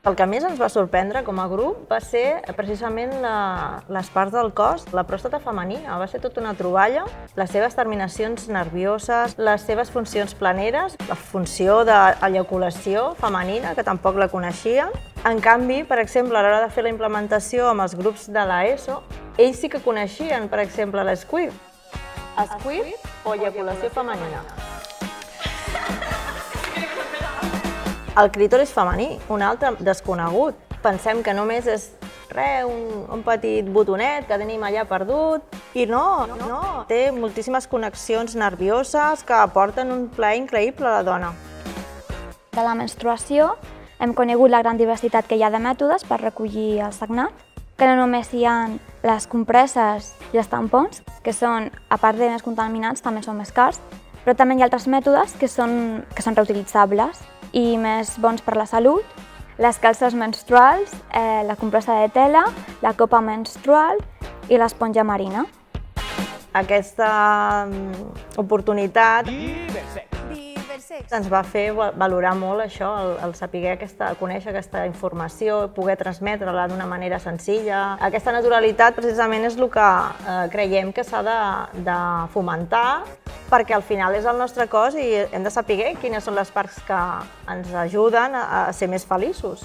El que més ens va sorprendre com a grup va ser precisament les parts del cos, la pròstata femenina. Va ser tota una troballa, les seves terminacions nervioses, les seves funcions planeres, la funció d'eyaculació femenina, que tampoc la coneixia. En canvi, per exemple, a l'hora de fer la implementació amb els grups de l'ESO, ells sí que coneixien, per exemple, l'SQIR. SQIR o eyaculació femenina. El clítoris femení, un altre desconegut. Pensem que només és un petit botonet que tenim allà perdut. I no. Té moltíssimes connexions nervioses que aporten un plaer increïble a la dona. De la menstruació hem conegut la gran diversitat que hi ha de mètodes per recollir el sagnat, que no només hi ha les compresses i els tampons, que són, a part de més contaminants, també són més cars, però també hi ha altres mètodes que són reutilitzables i més bons per la salut, les calces menstruals, la compressa de tela, la copa menstrual i l'esponja marina. Aquesta oportunitat ens va fer valorar molt això, el saber conèixer aquesta informació, poder transmetre-la d'una manera senzilla. Aquesta naturalitat precisament és el que creiem que s'ha de fomentar, perquè al final és el nostre cos i hem de saber quines són les parts que ens ajuden a ser més feliços.